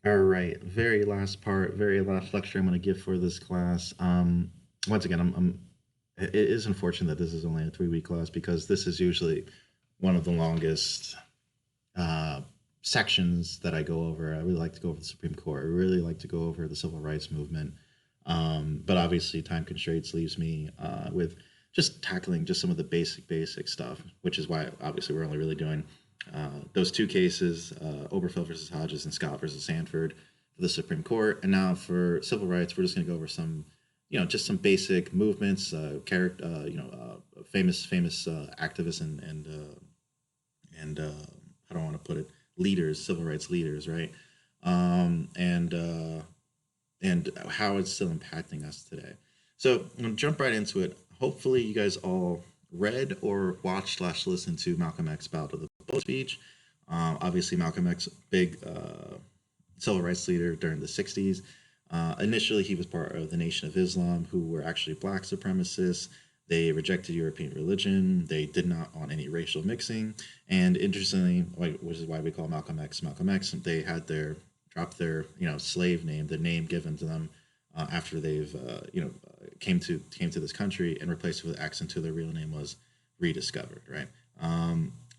All right, very last part, very last lecture I'm going to give for this class. Once again, it is unfortunate that this is only a 3 week class because this is usually one of the longest uh, sections that I go over. I really like to go over the Supreme Court. I really like to go over the civil rights movement. But obviously, time constraints leaves me with just tackling just some of the basic stuff, which is why obviously we're only really doing those two cases, Oberfeld versus Hodges and Scott versus Sanford for the Supreme Court. And now for civil rights, we're just going to go over some, just some basic movements, famous activists and how do I want to put it, leaders, civil rights leaders, right? Um, and uh, and how it's still impacting us today. So I'm gonna jump right into it. Hopefully, you guys all read or watched slash listened to Malcolm X Battle of the Bullet speech. Obviously, Malcolm X, big civil rights leader during the '60s. Initially, he was part of the Nation of Islam, who were actually black supremacists. They rejected European religion. They did not want any racial mixing. And interestingly, which is why we call Malcolm X Malcolm X, they had their dropped their slave name, the name given to them after they've came to this country, and replaced it with X until their real name was rediscovered, right?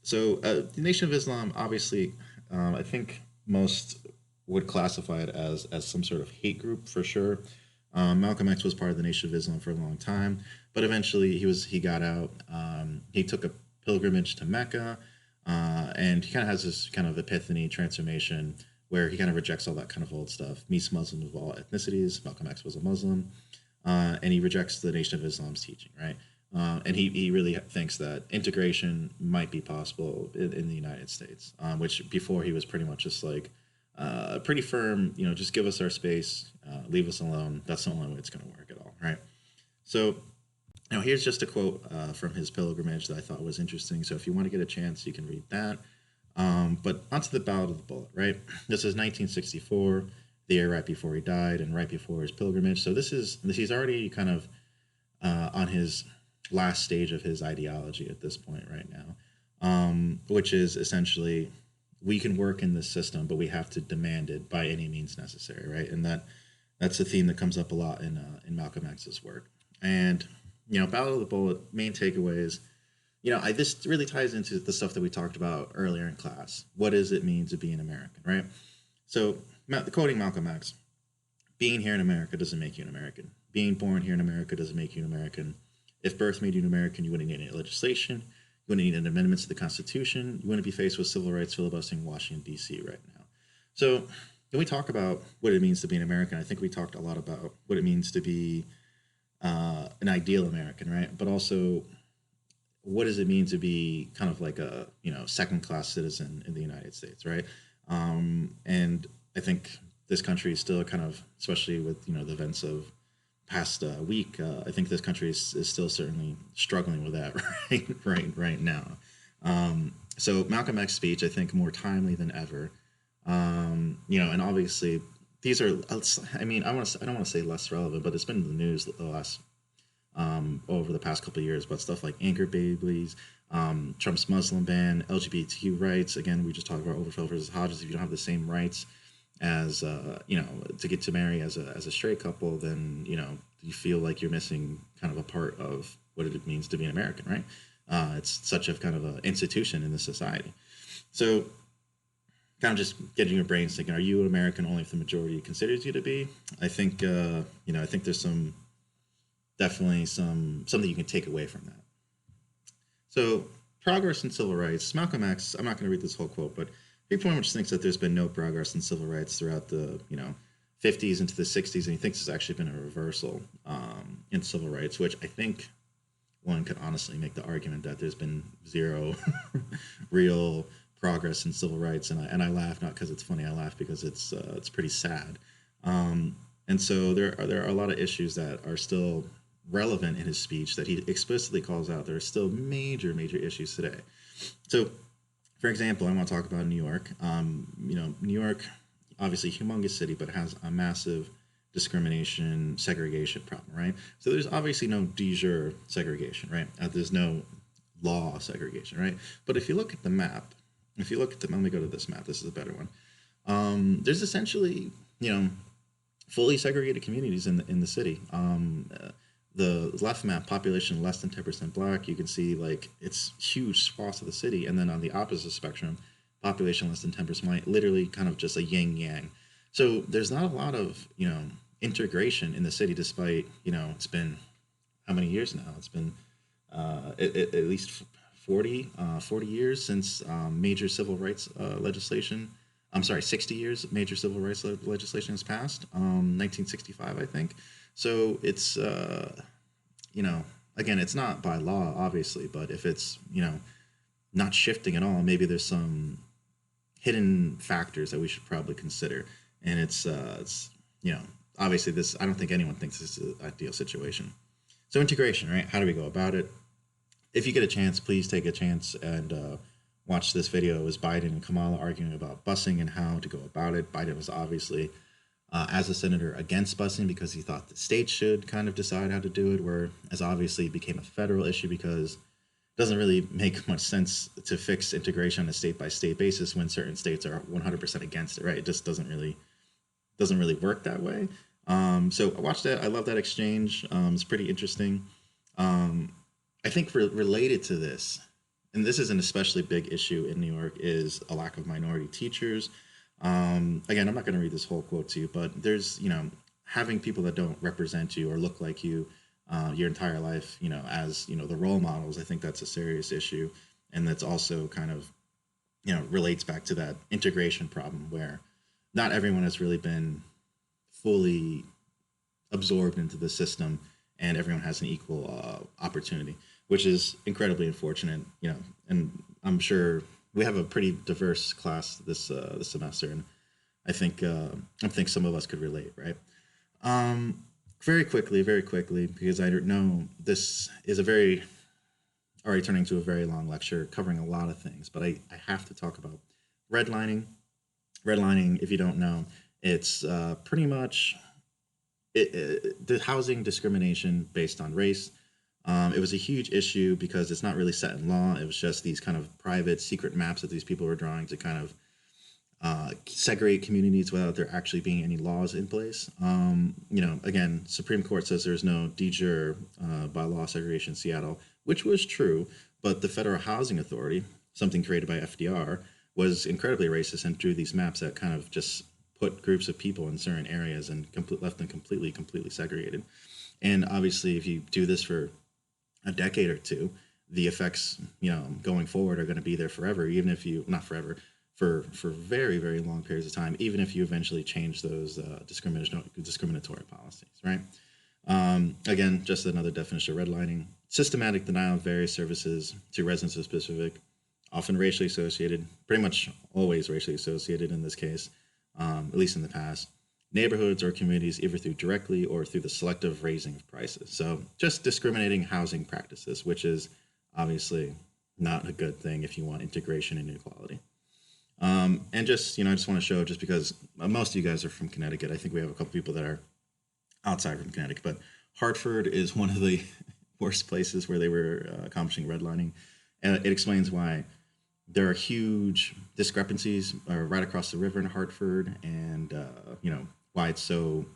The Nation of Islam, obviously, I think most would classify it as some sort of hate group for sure. Malcolm X was part of the Nation of Islam for a long time, but eventually he got out. He took a pilgrimage to Mecca, and he kind of has this kind of epiphany transformation where he kind of rejects all that kind of old stuff. Meets Muslims of all ethnicities. Malcolm X was a Muslim, and he rejects the Nation of Islam's teaching, right? And he really thinks that integration might be possible in the United States, which before he was pretty much just like pretty firm, just give us our space, leave us alone. That's the only way it's going to work at all, right? So now here's just a quote from his pilgrimage that I thought was interesting. So if you want to get a chance, you can read that. But onto the Ballad of the Bullet, right? This is 1964, the year right before he died and right before his pilgrimage. So he's already kind of on his last stage of his ideology at this point right now, which is essentially we can work in this system, but we have to demand it by any means necessary, right? And that's a theme that comes up a lot in Malcolm X's work. And Battle of the Bullet main takeaways. This really ties into the stuff that we talked about earlier in class. What does it mean to be an American, right? So, quoting Malcolm X, being here in America doesn't make you an American. Being born here in America doesn't make you an American. If birth made you an American, you wouldn't need any legislation. You wouldn't need an amendment to the Constitution. You wouldn't be faced with civil rights filibustering Washington, D.C. right now. So, when we talk about what it means to be an American, I think we talked a lot about what it means to be an ideal American, right? But also, what does it mean to be kind of like a second class citizen in the United States, right? And I think this country is still kind of, especially with the events of past week, I think this country is still certainly struggling with that right now. So Malcolm X speech, I think, more timely than ever. And obviously these are, I mean, I don't want to say less relevant, but it's been in the news the last over the past couple of years about stuff like anchor babies, Trump's Muslim ban, LGBTQ rights. Again, we just talked about Oberfeld versus Hodges. If you don't have the same rights as to get to marry as a straight couple, then you feel like you're missing kind of a part of what it means to be an American, right? It's such a kind of an institution in the society. So kind of just getting your brains thinking: are you an American only if the majority considers you to be? I think I think there's definitely something you can take away from that. So progress in civil rights. Malcolm X. I'm not going to read this whole quote, but he pretty much thinks that there's been no progress in civil rights throughout the 50s into the 60s, and he thinks there's actually been a reversal in civil rights, which I think one could honestly make the argument that there's been zero real progress in civil rights, and I laugh not because it's funny. I laugh because it's pretty sad. And so there are a lot of issues that are still relevant in his speech that he explicitly calls out. There are still major issues today. So, for example, I want to talk about New York. New York, obviously, humongous city, but has a massive discrimination, segregation problem, right? So there's obviously no de jure segregation, right? There's no law segregation, right? But if you look at the map, let me go to this map. This is a better one. There's essentially, you know, fully segregated communities in the city. The left map, population less than 10% black, you can see like it's huge swaths of the city, and then on the opposite spectrum, population less than 10% white, literally kind of just a yin yang. So there's not a lot of integration in the city, despite it's been how many years now? It's been at least 40 years since major civil rights legislation. I'm sorry, 60 years major civil rights legislation has passed. 1965, I think. So it's again, it's not by law, obviously, but if it's not shifting at all, maybe there's some hidden factors that we should probably consider. And it's obviously this. I don't think anyone thinks this is an ideal situation. So integration, right? How do we go about it? If you get a chance, please take a chance and watch this video. It was Biden and Kamala arguing about busing and how to go about it. Biden was obviously, as a senator, against busing because he thought the states should kind of decide how to do it, whereas obviously it became a federal issue because it doesn't really make much sense to fix integration on a state-by-state basis when certain states are 100% against it, right? It just doesn't really work that way. So I watched that. I love that exchange. It's pretty interesting. I think related to this, and this is an especially big issue in New York, is a lack of minority teachers. Again, I'm not going to read this whole quote to you, but there's, having people that don't represent you or look like you your entire life, as, the role models, I think that's a serious issue. And that's also kind of, relates back to that integration problem where not everyone has really been fully absorbed into the system and everyone has an equal opportunity, which is incredibly unfortunate, and I'm sure we have a pretty diverse class this semester, and I think some of us could relate, right? Very quickly, because I don't know this is already turning into a very long lecture covering a lot of things, but I have to talk about redlining. Redlining, if you don't know, it's pretty much the housing discrimination based on race. It was a huge issue because it's not really set in law. It was just these kind of private, secret maps that these people were drawing to kind of segregate communities without there actually being any laws in place. Again, Supreme Court says there's no de jure by law segregation in Seattle, which was true, but the Federal Housing Authority, something created by FDR, was incredibly racist and drew these maps that kind of just put groups of people in certain areas and left them completely segregated. And obviously, if you do this for a decade or two, the effects, going forward are going to be there forever, even if you, not forever, for very long periods of time, even if you eventually change those discriminatory policies, right? Again, just another definition of redlining: systematic denial of various services to residents of specific, often racially associated, pretty much always racially associated in this case, at least in the past, neighborhoods or communities, either through directly or through the selective raising of prices. So just discriminating housing practices, which is obviously not a good thing if you want integration and equality. And just, I just want to show, just because most of you guys are from Connecticut, I think we have a couple people that are outside from Connecticut, but Hartford is one of the worst places where they were accomplishing redlining. And it explains why there are huge discrepancies right across the river in Hartford, and why it's so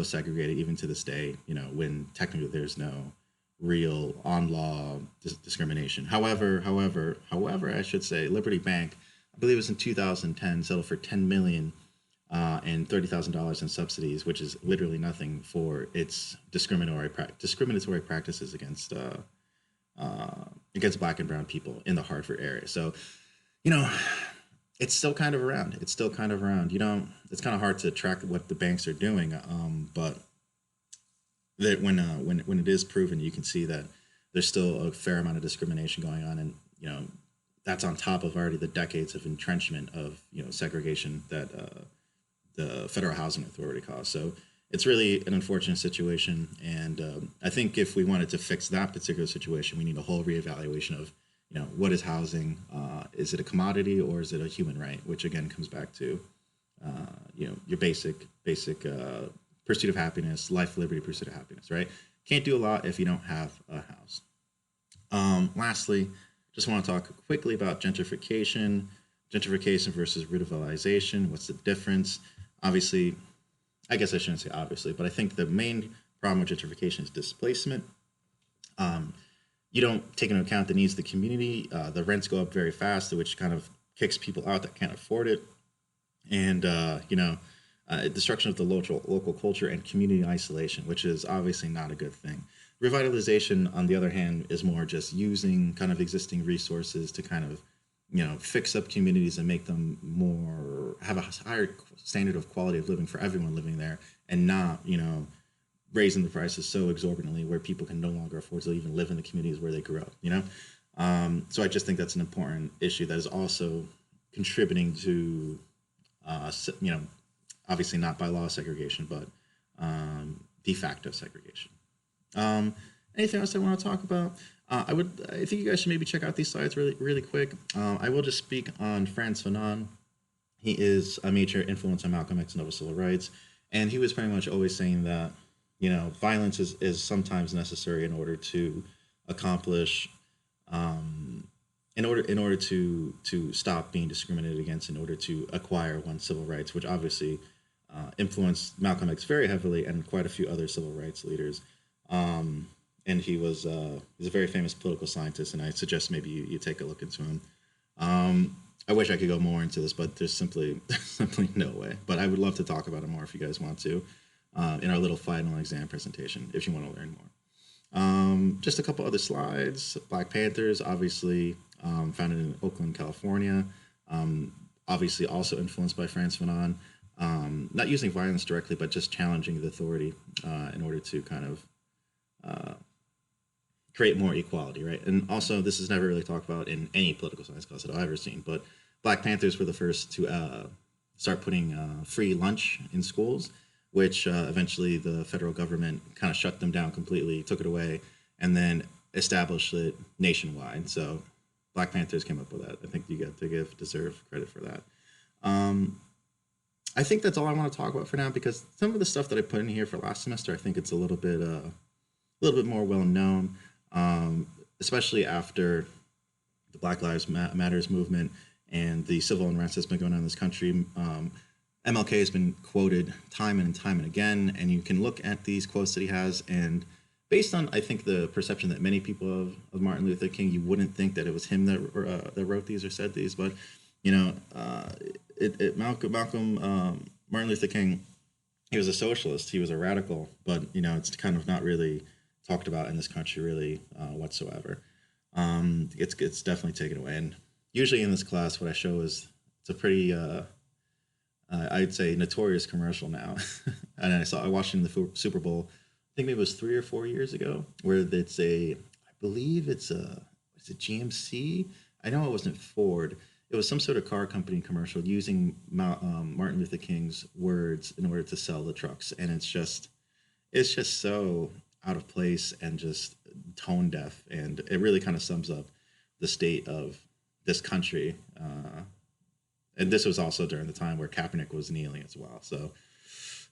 segregated even to this day. When technically there's no real on law discrimination. However, I should say Liberty Bank, I believe it was in 2010, settled for $10 million and $30,000 in subsidies, which is literally nothing for its discriminatory practices against Black and brown people in the Hartford area. So, it's still kind of around. It's still kind of around. It's kind of hard to track what the banks are doing, but that when it is proven, you can see that there's still a fair amount of discrimination going on, and that's on top of already the decades of entrenchment of segregation that the Federal Housing Authority caused. So it's really an unfortunate situation, and I think if we wanted to fix that particular situation, we need a whole reevaluation of what is housing? Is it a commodity or is it a human right? Which again comes back to your basic pursuit of happiness, life, liberty, pursuit of happiness, right? Can't do a lot if you don't have a house. Lastly, just want to talk quickly about gentrification. gentrification versus revitalization. What's the difference? Obviously, I guess I shouldn't say obviously, but I think the main problem with gentrification is displacement. Um, you don't take into account the needs of the community. The rents go up very fast, which kind of kicks people out that can't afford it, and destruction of the local culture and community isolation, which is obviously not a good thing. Revitalization, on the other hand, is more just using kind of existing resources to kind of fix up communities and make them more have a higher standard of quality of living for everyone living there, and not raising the prices so exorbitantly where people can no longer afford to even live in the communities where they grew up. So I just think that's an important issue that is also contributing to you know obviously not by law segregation, but de facto segregation. Um, Anything else I want to talk about? I think you guys should maybe check out these slides really quick. I will just speak on Frantz Fanon. He is a major influence on Malcolm X and other civil rights, and he was pretty much always saying that violence is sometimes necessary in order to accomplish in order to stop being discriminated against, in order to acquire one's civil rights, which obviously influenced Malcolm X very heavily and quite a few other civil rights leaders. And he's a very famous political scientist, and I suggest maybe you take a look into him. I wish I could go more into this, but there's simply simply no way. But I would love to talk about it more if you guys want to in our little final exam presentation if you want to learn more. Just a couple other slides. Black Panthers, obviously founded in Oakland, California. Obviously also influenced by Frantz Fanon. Not using violence directly, but just challenging the authority in order to kind of create more equality, right? And also, this is never really talked about in any political science class that I've ever seen, but Black Panthers were the first to start putting free lunch in schools, which eventually the federal government kind of shut them down completely, took it away, and then established it nationwide. So Black Panthers came up with that. I think you get to deserve credit for that. I think that's all I want to talk about for now, because some of the stuff that I put in here for last semester, I think it's a little bit more well known, especially after the Black Lives Matters movement and the civil unrest that's been going on in this country. MLK has been quoted time and time and again, and you can look at these quotes that he has, and based on, I think, the perception that many people have of Martin Luther King, you wouldn't think that it was him that wrote these or said these, but Martin Luther King, he was a socialist, he was a radical, but it's kind of not really talked about in this country really whatsoever. It's definitely taken away, and usually in this class, what I show is it's a pretty I'd say notorious commercial now, and I watched it in the Super Bowl. I think maybe it was 3 or 4 years ago, where I believe it's a GMC. I know it wasn't Ford. It was some sort of car company commercial using Martin Luther King's words in order to sell the trucks, and it's just so out of place and just tone deaf, and it really kind of sums up the state of this country. And this was also during the time where Kaepernick was kneeling as well. So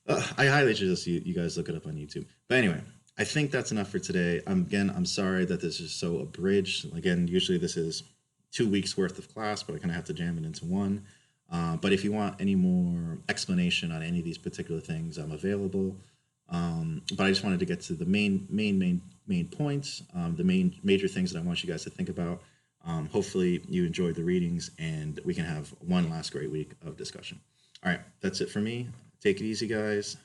I highly suggest you guys look it up on YouTube. But anyway, I think that's enough for today. I'm sorry that this is so abridged. Again, usually this is 2 weeks worth of class, but I kind of have to jam it into one. But if you want any more explanation on any of these particular things, I'm available. But I just wanted to get to the main points, the major things that I want you guys to think about. Hopefully you enjoyed the readings, and we can have one last great week of discussion. All right, that's it for me. Take it easy, guys.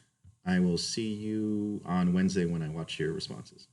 I will see you on Wednesday when I watch your responses.